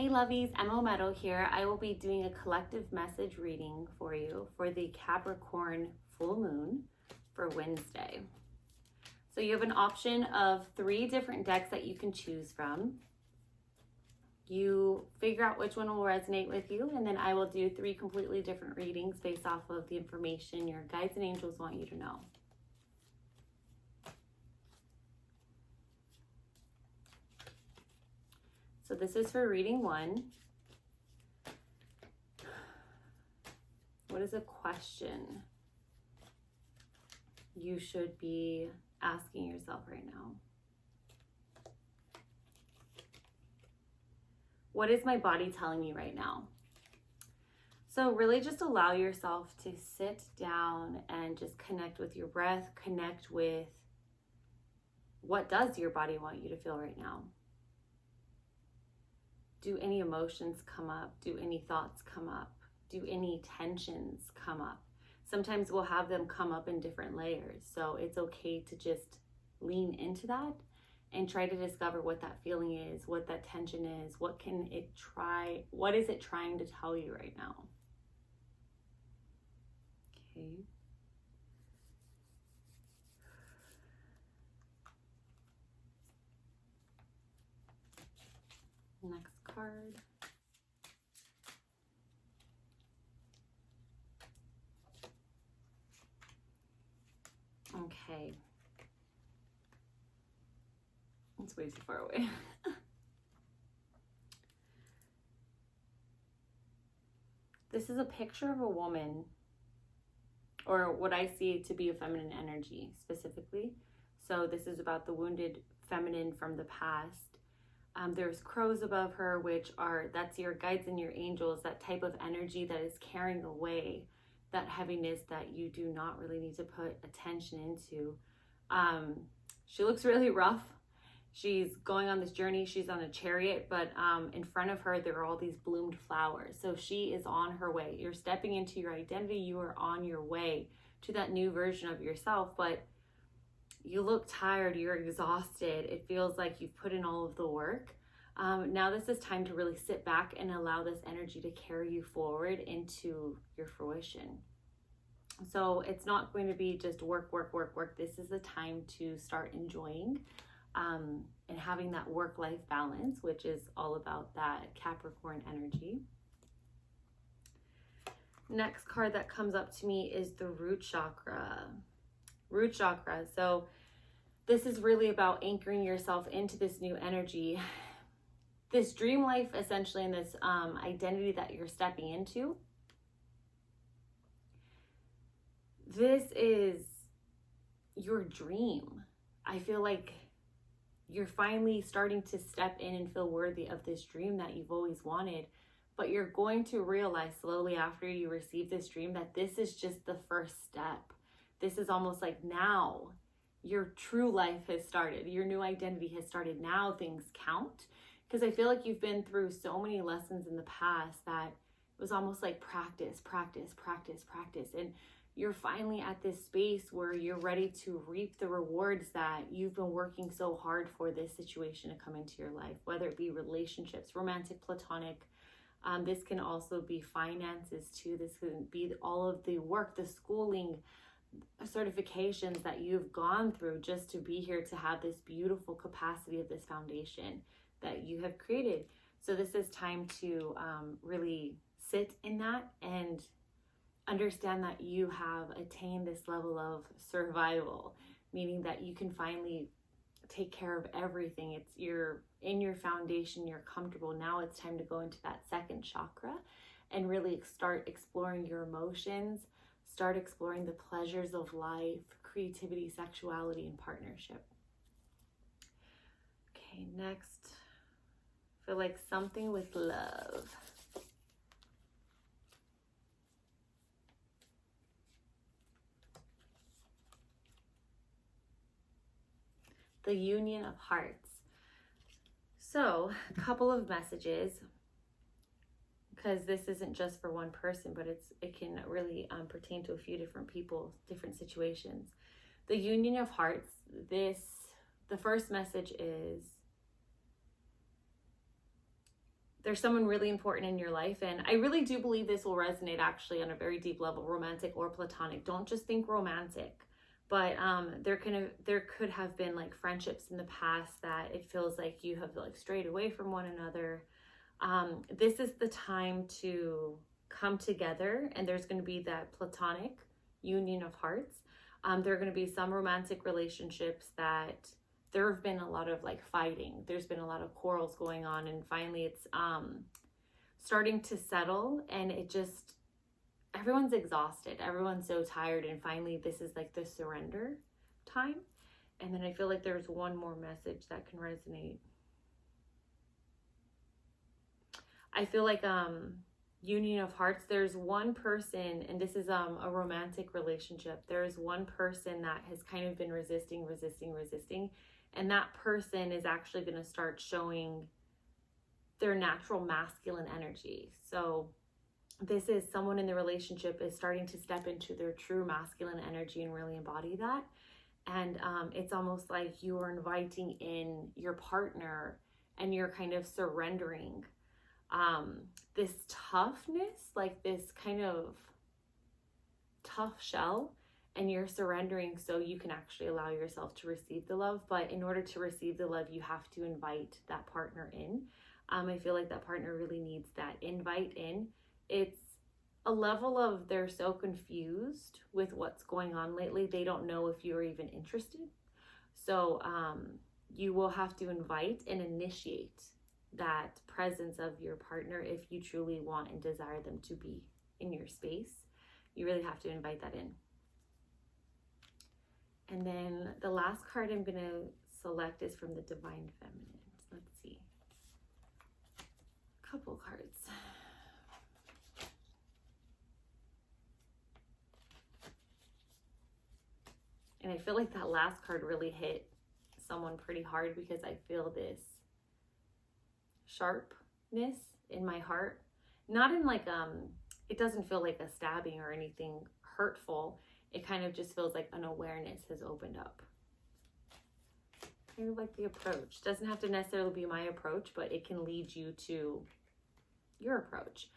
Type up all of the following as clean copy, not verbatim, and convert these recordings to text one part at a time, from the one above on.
Hey Lovies, Emma Meadow here. I will be doing a collective message reading for you for the Capricorn full moon for Wednesday. So you have an option of 3 different decks that you can choose from. You figure out which one will resonate with you, and then I will do 3 completely different readings based off of the information your guides and angels want you to know. So this is for reading 1. What is a question you should be asking yourself right now? What is my body telling me right now? So really just allow yourself to sit down and just connect with your breath, connect with what does your body want you to feel right now? Do any emotions come up? Do any thoughts come up? Do any tensions come up? Sometimes we'll have them come up in different layers. So it's okay to just lean into that and try to discover what that feeling is, what that tension is, what is it trying to tell you right now? Okay. Next card. Okay. It's way too far away. This is a picture of a woman, or what I see to be a feminine energy specifically. So this is about the wounded feminine from the past. There's crows above her, that's your guides and your angels, that type of energy that is carrying away that heaviness that you do not really need to put attention into. She looks really rough. She's going on this journey. She's on a chariot, but in front of her, there are all these bloomed flowers. So she is on her way. You're stepping into your identity. You are on your way to that new version of yourself, but you look tired, you're exhausted. It feels like you've put in all of the work. Now this is time to really sit back and allow this energy to carry you forward into your fruition. So it's not going to be just work, work, work, work. This is the time to start enjoying and having that work-life balance, which is all about that Capricorn energy. Next card that comes up to me is the root chakra. Root chakra. So this is really about anchoring yourself into this new energy, this dream life essentially, and this identity that you're stepping into. This is your dream. I feel like you're finally starting to step in and feel worthy of this dream that you've always wanted. But you're going to realize slowly after you receive this dream that this is just the first step. This is almost like now your true life has started. Your new identity has started. Now things count. Because I feel like you've been through so many lessons in the past that it was almost like practice, practice, practice, practice. And you're finally at this space where you're ready to reap the rewards that you've been working so hard for this situation to come into your life, whether it be relationships, romantic, platonic. This can also be finances too. This can be all of the work, the schooling, certifications that you've gone through just to be here to have this beautiful capacity of this foundation that you have created. So this is time to really sit in that and understand that you have attained this level of survival, meaning that you can finally take care of everything. You're in your foundation, you're comfortable. Now it's time to go into that second chakra and really start exploring your emotions, start exploring the pleasures of life, creativity, sexuality, and partnership. Okay, next, feel like something with love. The union of hearts. So, a couple of messages, because this isn't just for one person, but it can really pertain to a few different people, different situations. The union of hearts, the first message is there's someone really important in your life, and I really do believe this will resonate actually on a very deep level, romantic or platonic. Don't just think romantic, but there could have been like friendships in the past that it feels like you have like strayed away from one another. This is the time to come together, and there's going to be that platonic union of hearts. There are going to be some romantic relationships that there have been a lot of like fighting. There's been a lot of quarrels going on, and finally it's starting to settle, and it just, everyone's exhausted. Everyone's so tired, and finally this is like the surrender time. And then I feel like there's one more message that can resonate. I feel like union of hearts, there's one person, and this is a romantic relationship. There's one person that has kind of been resisting, and that person is actually going to start showing their natural masculine energy. So this is someone in the relationship is starting to step into their true masculine energy and really embody that. And it's almost like you are inviting in your partner, and you're kind of surrendering this toughness, like this kind of tough shell, and you're surrendering so you can actually allow yourself to receive the love. But in order to receive the love, you have to invite that partner in. I feel like that partner really needs that invite in. It's a level of they're so confused with what's going on lately. They don't know if you're even interested. So you will have to invite and initiate that presence of your partner if you truly want and desire them to be in your space. You really have to invite that in. And then the last card I'm going to select is from the Divine Feminine. Let's see. A couple cards. And I feel like that last card really hit someone pretty hard, because I feel this sharpness in my heart. Not in like, it doesn't feel like a stabbing or anything hurtful. It kind of just feels like an awareness has opened up. Kind of like the approach. Doesn't have to necessarily be my approach, but it can lead you to your approach.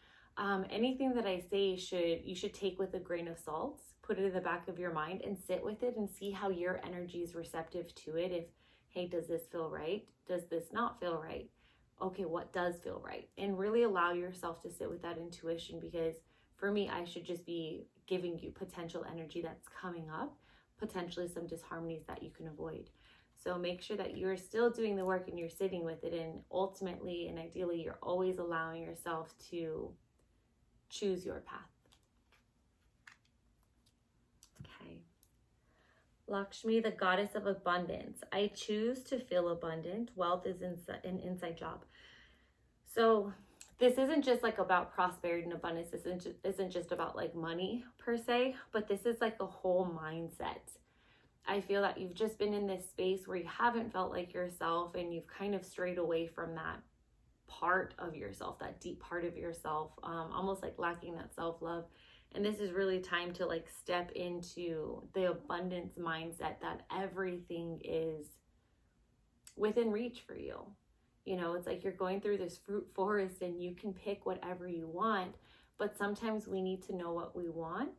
Anything that I say you should take with a grain of salt. Put it in the back of your mind and sit with it and see how your energy is receptive to it. If, hey, does this feel right? Does this not feel right? Okay, what does feel right? And really allow yourself to sit with that intuition, because for me, I should just be giving you potential energy that's coming up, potentially some disharmonies that you can avoid. So make sure that you're still doing the work and you're sitting with it, and ultimately and ideally you're always allowing yourself to choose your path. Okay. Lakshmi, the goddess of abundance. I choose to feel abundant. Wealth is an inside job. So this isn't just like about prosperity and abundance. This isn't just about like money per se, but this is like a whole mindset. I feel that you've just been in this space where you haven't felt like yourself, and you've kind of strayed away from that part of yourself, that deep part of yourself, almost like lacking that self-love. And this is really time to like step into the abundance mindset that everything is within reach for you. You know, it's like you're going through this fruit forest and you can pick whatever you want, but sometimes we need to know what we want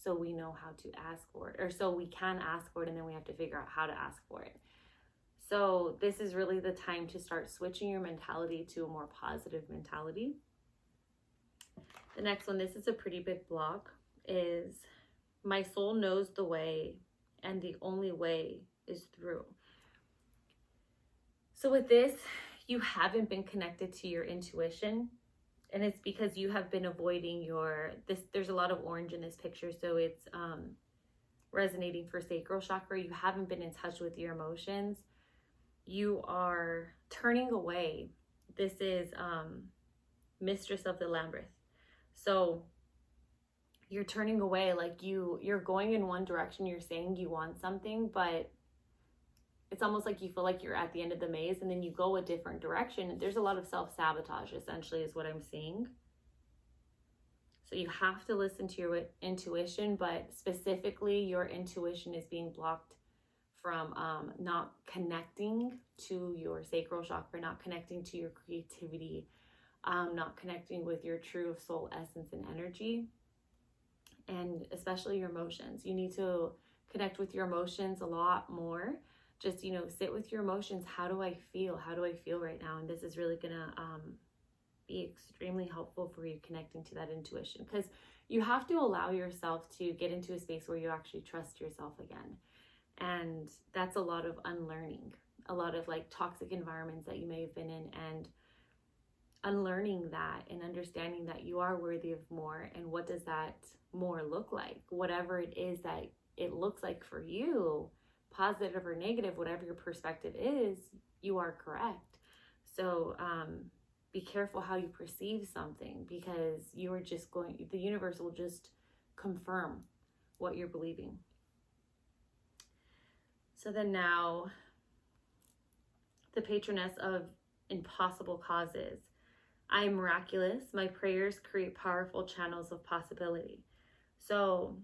so we know how to ask for it, or so we can ask for it, and then we have to figure out how to ask for it. So this is really the time to start switching your mentality to a more positive mentality. The next one, this is a pretty big block, is my soul knows the way, and the only way is through. So with this, you haven't been connected to your intuition, and it's because you have been avoiding there's a lot of orange in this picture, so it's resonating for sacral chakra. You haven't been in touch with your emotions. You are turning away. This is Mistress of the Labyrinth. So you're turning away, like you're going in one direction, you're saying you want something, but it's almost like you feel like you're at the end of the maze, and then you go a different direction. There's a lot of self-sabotage, essentially, is what I'm seeing. So you have to listen to your intuition, but specifically your intuition is being blocked from not connecting to your sacral chakra, not connecting to your creativity, not connecting with your true soul essence and energy, and especially your emotions. You need to connect with your emotions a lot more. Just, sit with your emotions. How do I feel? How do I feel right now? And this is really gonna be extremely helpful for you connecting to that intuition, because you have to allow yourself to get into a space where you actually trust yourself again. And that's a lot of unlearning, a lot of like toxic environments that you may have been in, and unlearning that and understanding that you are worthy of more. And what does that more look like? Whatever it is that it looks like for you, positive or negative, whatever your perspective is, you are correct. So be careful how you perceive something, because you are just the universe will just confirm what you're believing. So then now, the patroness of impossible causes. I am miraculous. My prayers create powerful channels of possibility. So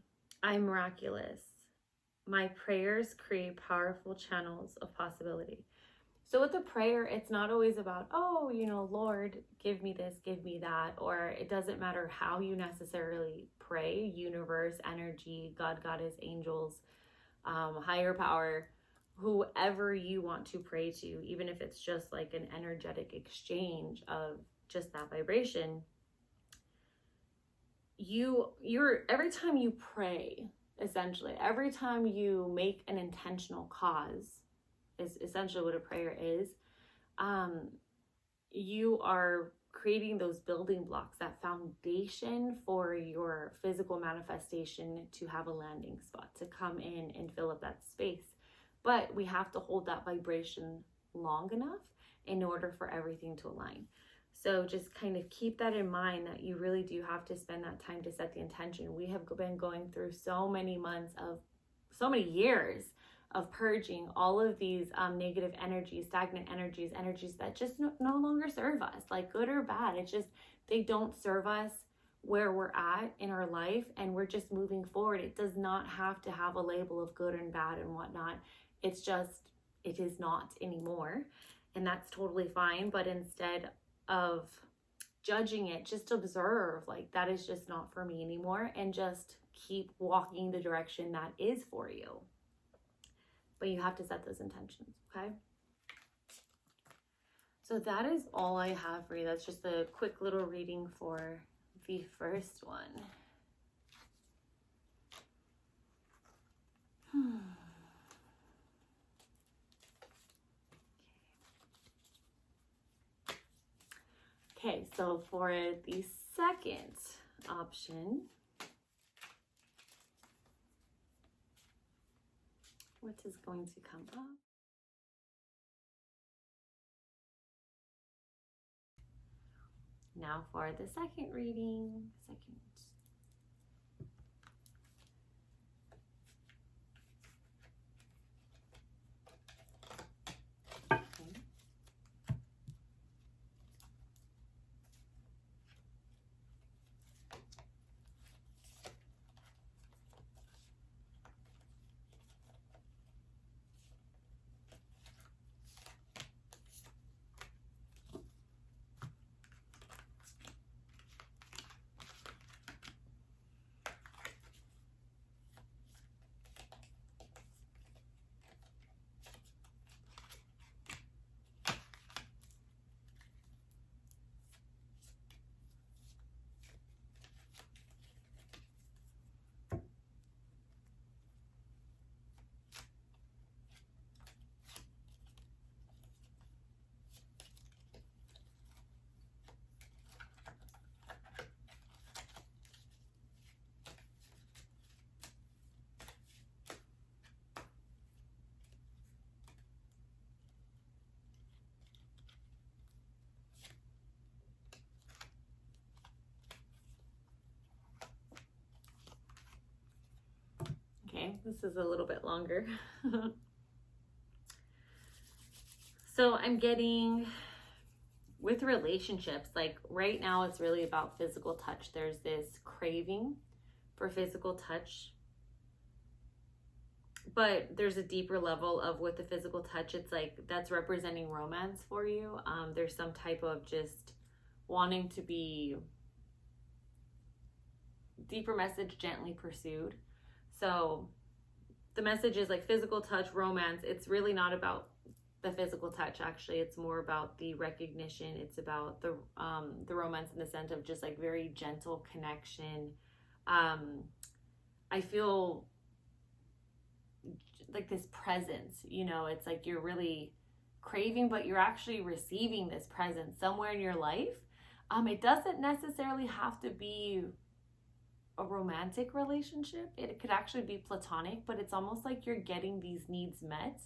I'm miraculous. My prayers create powerful channels of possibility. So with a prayer, it's not always about, oh, Lord, give me this, give me that. Or it doesn't matter how you necessarily pray, universe, energy, God, goddess, angels, higher power, whoever you want to pray to, even if it's just like an energetic exchange of just that vibration. Every time you pray, essentially, every time you make an intentional cause, is essentially what a prayer is, you are creating those building blocks, that foundation for your physical manifestation to have a landing spot, to come in and fill up that space. But we have to hold that vibration long enough in order for everything to align. So just kind of keep that in mind, that you really do have to spend that time to set the intention. We have been going through so many months of, so many years of purging all of these negative energies, stagnant energies, energies that just no longer serve us, like good or bad. It's just, they don't serve us where we're at in our life, and we're just moving forward. It does not have to have a label of good and bad and whatnot. It's just, it is not anymore. And that's totally fine. But instead of judging it, just observe, like, that is just not for me anymore, and just keep walking the direction that is for you. But you have to set those intentions, okay? So that is all I have for you. That's just a quick little reading for the first one. Okay, so for the second option, what is going to come up? Now for the second reading, Okay. Okay, this is a little bit longer. So I'm getting, with relationships, like right now it's really about physical touch. There's this craving for physical touch, but there's a deeper level of, with the physical touch, it's like that's representing romance for you. There's some type of just wanting to be deeper message, gently pursued. So the message is like physical touch, romance. It's really not about the physical touch. Actually, it's more about the recognition. It's about the romance in the sense of just like very gentle connection. I feel like this presence, you know, it's like you're really craving, but you're actually receiving this presence somewhere in your life. It doesn't necessarily have to be a romantic relationship. It could actually be platonic, but it's almost like you're getting these needs met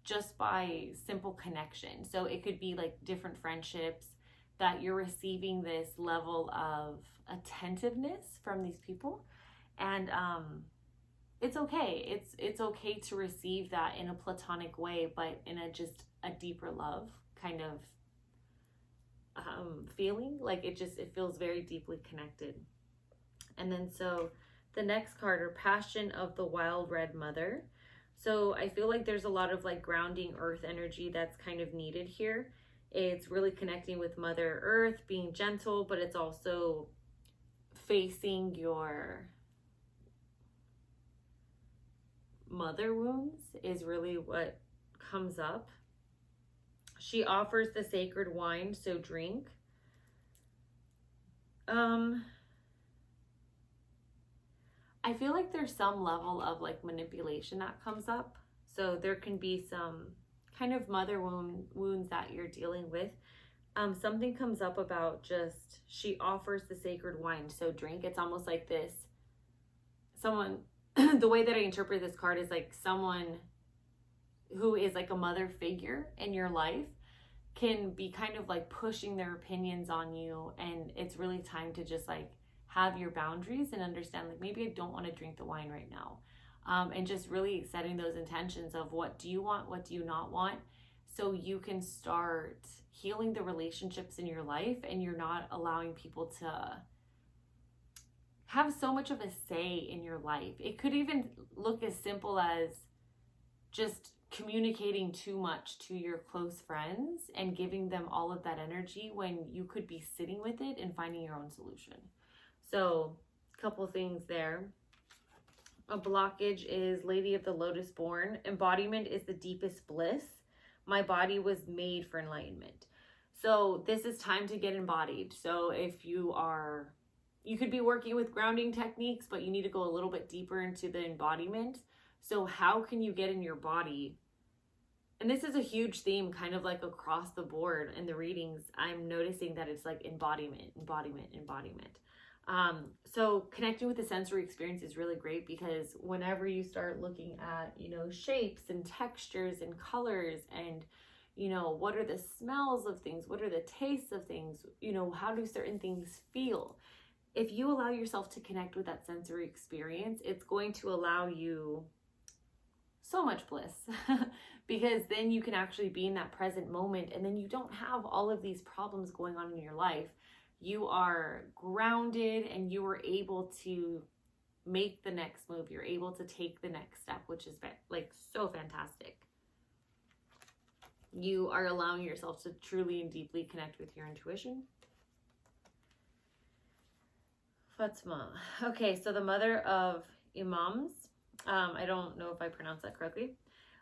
just by simple connection. So it could be like different friendships that you're receiving this level of attentiveness from these people. And it's okay. It's okay to receive that in a platonic way, but in a deeper love kind of feeling. Like it feels very deeply connected. And then so the next card are Passion of the Wild Red Mother. So I feel like there's a lot of like grounding earth energy that's kind of needed here. It's really connecting with Mother Earth, being gentle, but it's also facing your mother wounds is really what comes up. She offers the sacred wine, so drink. I feel like there's some level of like manipulation that comes up. So there can be some kind of mother wounds that you're dealing with. Something comes up about just, she offers the sacred wine, so drink. It's almost like this, someone, the way that I interpret this card is like someone who is like a mother figure in your life can be kind of like pushing their opinions on you. And it's really time to just like have your boundaries and understand like maybe I don't want to drink the wine right now. And just really setting those intentions of what do you want, what do you not want, so you can start healing the relationships in your life and you're not allowing people to have so much of a say in your life. It could even look as simple as just communicating too much to your close friends and giving them all of that energy when you could be sitting with it and finding your own solution. So a couple things there. A blockage is Lady of the Lotus born. Embodiment is the deepest bliss. My body was made for enlightenment. So this is time to get embodied. So if you could be working with grounding techniques, but you need to go a little bit deeper into the embodiment. So how can you get in your body? And this is a huge theme kind of like across the board in the readings. I'm noticing that it's like embodiment. So connecting with the sensory experience is really great, because whenever you start looking at, you know, shapes and textures and colors and, you know, what are the smells of things? What are the tastes of things? You know, how do certain things feel? If you allow yourself to connect with that sensory experience, it's going to allow you so much bliss because then you can actually be in that present moment, and then you don't have all of these problems going on in your life. You are grounded and you are able to make the next move. You're able to take the next step, which is like so fantastic. You are allowing yourself to truly and deeply connect with your intuition. Fatima. Okay, so the mother of imams. I don't know if I pronounced that correctly.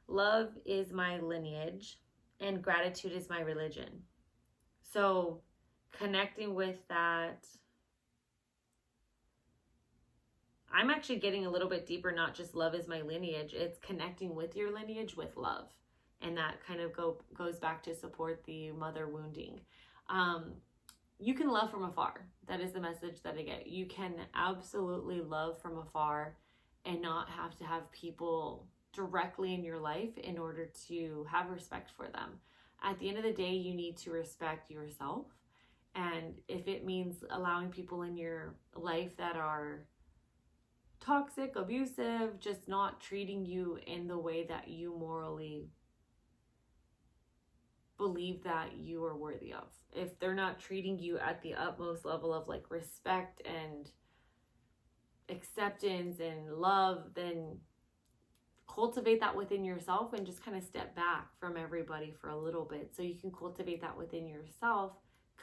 Love is my lineage and gratitude is my religion. So connecting with that, I'm actually getting a little bit deeper, not just love is my lineage, it's connecting with your lineage with love. And that kind of goes back to support the mother wounding. You can love from afar. That is the message that I get. You can absolutely love from afar and not have to have people directly in your life in order to have respect for them. At the end of the day, you need to respect yourself. And if it means allowing people in your life that are toxic, abusive, just not treating you in the way that you morally believe that you are worthy of. If they're not treating you at the utmost level of like respect and acceptance and love, then cultivate that within yourself and just kind of step back from everybody for a little bit so you can cultivate that within yourself,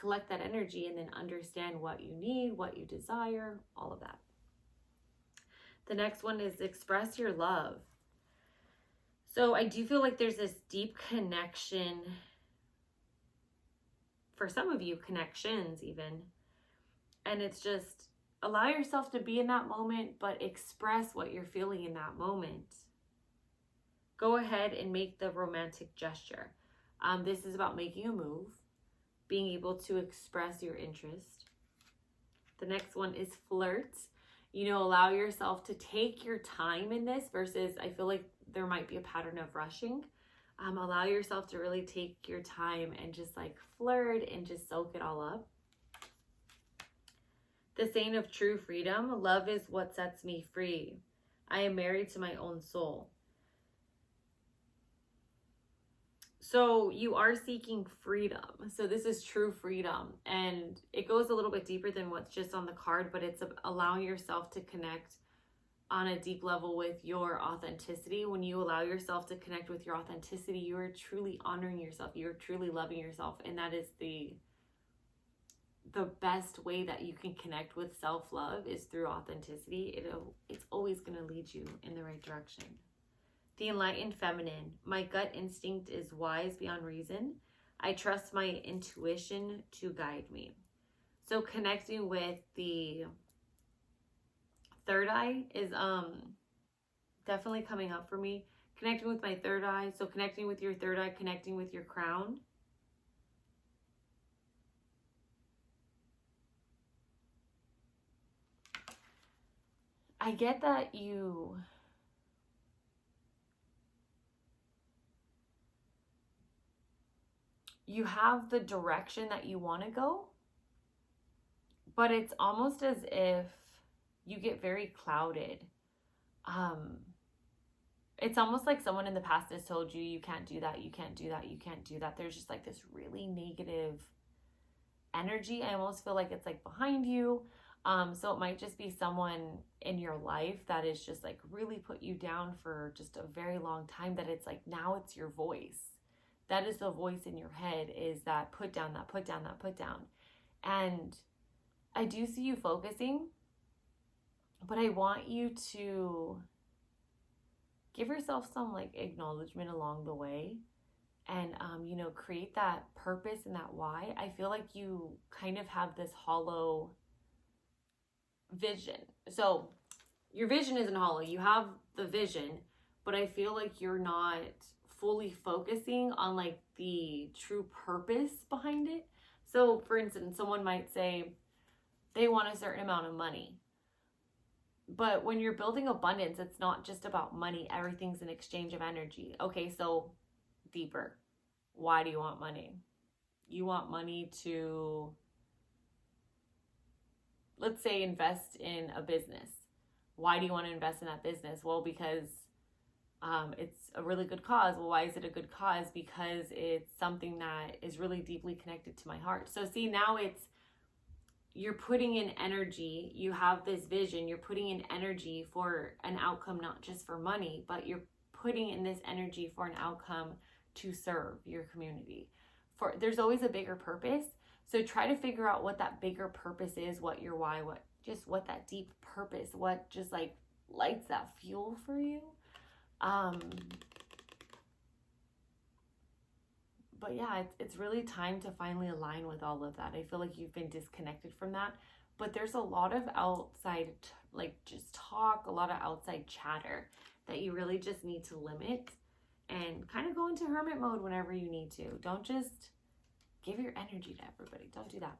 collect that energy and then understand what you need, what you desire, all of that. The next one is express your love. So I do feel like there's this deep connection, for some of you, connections even. And it's just allow yourself to be in that moment, but express what you're feeling in that moment. Go ahead and make the romantic gesture. This is about making a move, being able to express your interest. The next one is flirt. Allow yourself to take your time in this versus I feel like there might be a pattern of rushing. Allow yourself to really take your time and just like flirt and just soak it all up. The saying of true freedom, love is what sets me free. I am married to my own soul. So you are seeking freedom. So this is true freedom. And it goes a little bit deeper than what's just on the card, but it's allowing yourself to connect on a deep level with your authenticity. When you allow yourself to connect with your authenticity, you are truly honoring yourself. You are truly loving yourself. And that is the best way that you can connect with self-love is through authenticity. It's always going to lead you in the right direction. The enlightened feminine. My gut instinct is wise beyond reason. I trust my intuition to guide me. So connecting with the third eye is definitely coming up for me. Connecting with my third eye. So connecting with your third eye, connecting with your crown. I get that you have the direction that you want to go, but it's almost as if you get very clouded. It's almost like someone in the past has told you, you can't do that, you can't do that, you can't do that. There's just like this really negative energy. I almost feel like it's like behind you. So it might just be someone in your life that is just like really put you down for just a very long time, that it's like now it's your voice. That is the voice in your head, is that put down, that put down, that put down. And I do see you focusing, but I want you to give yourself some like acknowledgement along the way and, create that purpose and that why. I feel like you kind of have this hollow vision. So your vision isn't hollow. You have the vision, but I feel like you're not fully focusing on like the true purpose behind it. So for instance, someone might say they want a certain amount of money. But when you're building abundance, it's not just about money. Everything's an exchange of energy. Okay, so deeper. Why do you want money? You want money to, let's say, invest in a business. Why do you want to invest in that business? Well, because it's a really good cause. Well, why is it a good cause? Because it's something that is really deeply connected to my heart. So see, now you're putting in energy. You have this vision. You're putting in energy for an outcome, not just for money, but you're putting in this energy for an outcome to serve your community. There's always a bigger purpose. So try to figure out what that bigger purpose is, what your why, what that deep purpose, what just like lights that fuel for you. But yeah, it's really time to finally align with all of that. I feel like you've been disconnected from that, but there's a lot of outside, like just talk, a lot of outside chatter that you really just need to limit and kind of go into hermit mode whenever you need to. Don't just give your energy to everybody. Don't do that.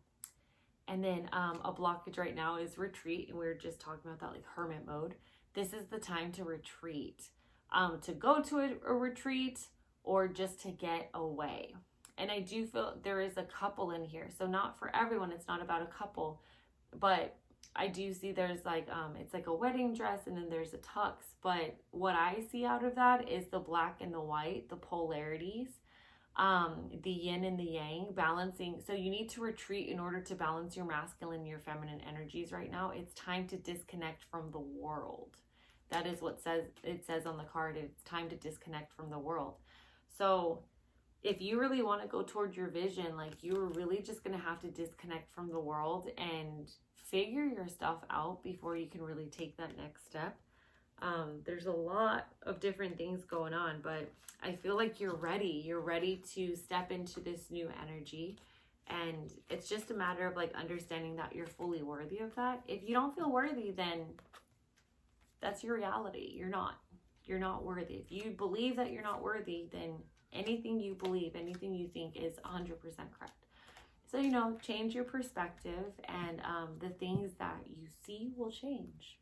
And then a blockage right now is retreat. And we were just talking about that, like hermit mode. This is the time to retreat, to go to a retreat, or just to get away. And I do feel there is a couple in here. So not for everyone, it's not about a couple, but I do see there's like, it's like a wedding dress and then there's a tux. But what I see out of that is the black and the white, the polarities, the yin and the yang, balancing. So you need to retreat in order to balance your masculine and your feminine energies right now. It's time to disconnect from the world. That is what it says on the card. It's time to disconnect from the world. So if you really want to go towards your vision, like, you're really just going to have to disconnect from the world and figure your stuff out before you can really take that next step. There's a lot of different things going on, but I feel like you're ready. You're ready to step into this new energy. And it's just a matter of like understanding that you're fully worthy of that. If you don't feel worthy, then that's your reality. You're not worthy. If you believe that you're not worthy, then anything you believe, anything you think is 100% correct. So, you know, change your perspective, and the things that you see will change.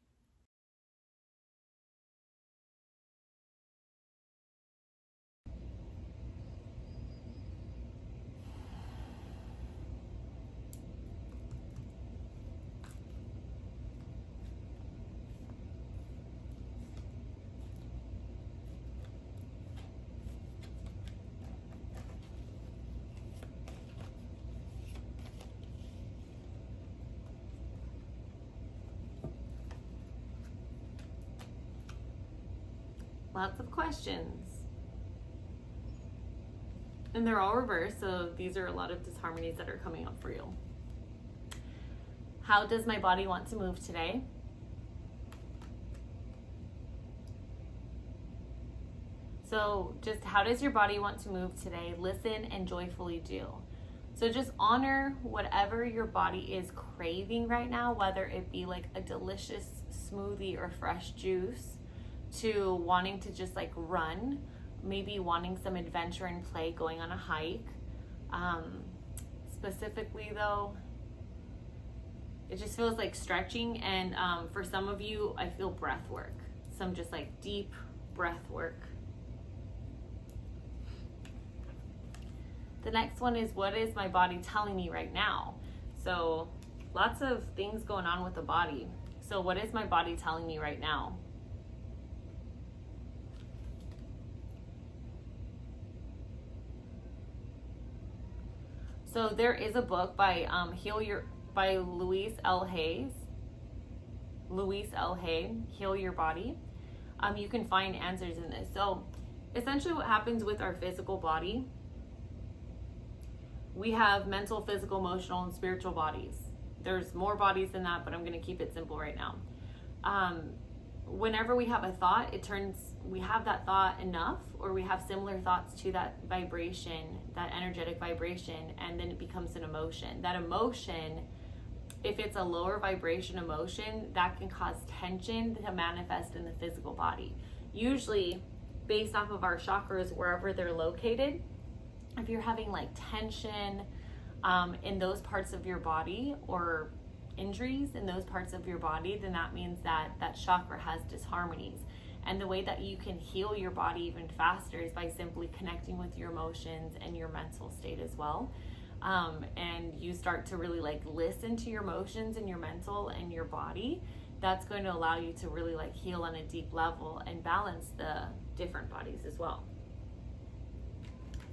Lots of questions. And they're all reversed, so these are a lot of disharmonies that are coming up for you. How does my body want to move today? So just how does your body want to move today? Listen and joyfully do. So just honor whatever your body is craving right now, whether it be like a delicious smoothie or fresh juice, to wanting to just like run, maybe wanting some adventure and play, going on a hike. Specifically though, it just feels like stretching, and for some of you, I feel breath work, some just like deep breath work. The next one is, what is my body telling me right now? So lots of things going on with the body. So what is my body telling me right now? So there is a book by Louise L. Hay, Heal Your Body. You can find answers in this. So essentially what happens with our physical body, we have mental, physical, emotional, and spiritual bodies. There's more bodies than that, but I'm going to keep it simple right now. Whenever we have a thought, we have that thought enough, or we have similar thoughts to that vibration, that energetic vibration, and then it becomes an emotion. That emotion, if it's a lower vibration emotion, that can cause tension to manifest in the physical body. Usually based off of our chakras, wherever they're located. If you're having like tension in those parts of your body, or injuries in those parts of your body, then that means that that chakra has disharmonies. And the way that you can heal your body even faster is by simply connecting with your emotions and your mental state as well. And you start to really like listen to your emotions and your mental and your body. That's going to allow you to really like heal on a deep level and balance the different bodies as well.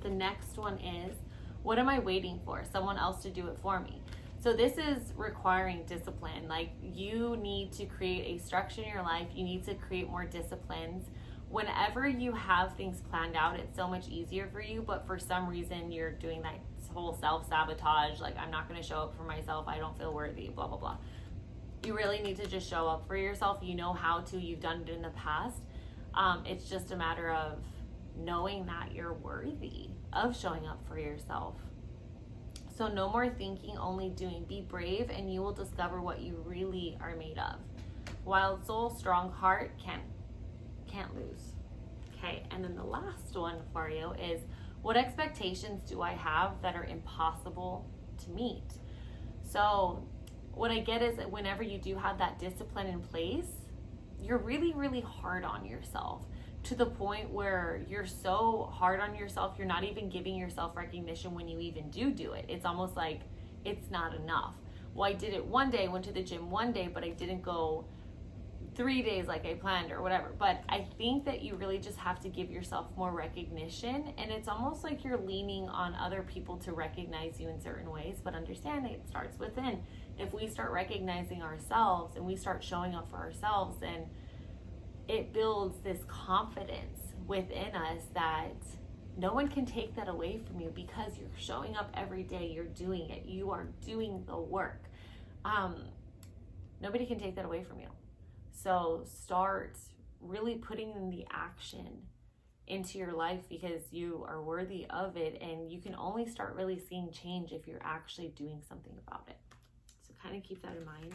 The next one is, what am I waiting for? Someone else to do it for me. So this is requiring discipline. Like, you need to create a structure in your life. You need to create more disciplines. Whenever you have things planned out, it's so much easier for you. But for some reason, you're doing that whole self-sabotage. Like, I'm not going to show up for myself. I don't feel worthy, blah, blah, blah. You really need to just show up for yourself. You know how to. You've done it in the past. It's just a matter of knowing that you're worthy of showing up for yourself. So no more thinking, only doing. Be brave and you will discover what you really are made of. Wild soul, strong heart, can't lose. Okay, and then the last one for you is, what expectations do I have that are impossible to meet? So what I get is that whenever you do have that discipline in place, you're really, really hard on yourself, to the point where you're so hard on yourself, you're not even giving yourself recognition when you even do it. It's almost like it's not enough. Well, I did it one day, went to the gym one day, but I didn't go 3 days like I planned or whatever. But I think that you really just have to give yourself more recognition. And it's almost like you're leaning on other people to recognize you in certain ways, but understand that it starts within. If we start recognizing ourselves and we start showing up for ourselves, then it builds this confidence within us that no one can take that away from you because you're showing up every day. You're doing it. You are doing the work. Nobody can take that away from you. So start really putting in the action into your life because you are worthy of it, and you can only start really seeing change if you're actually doing something about it. So kind of keep that in mind.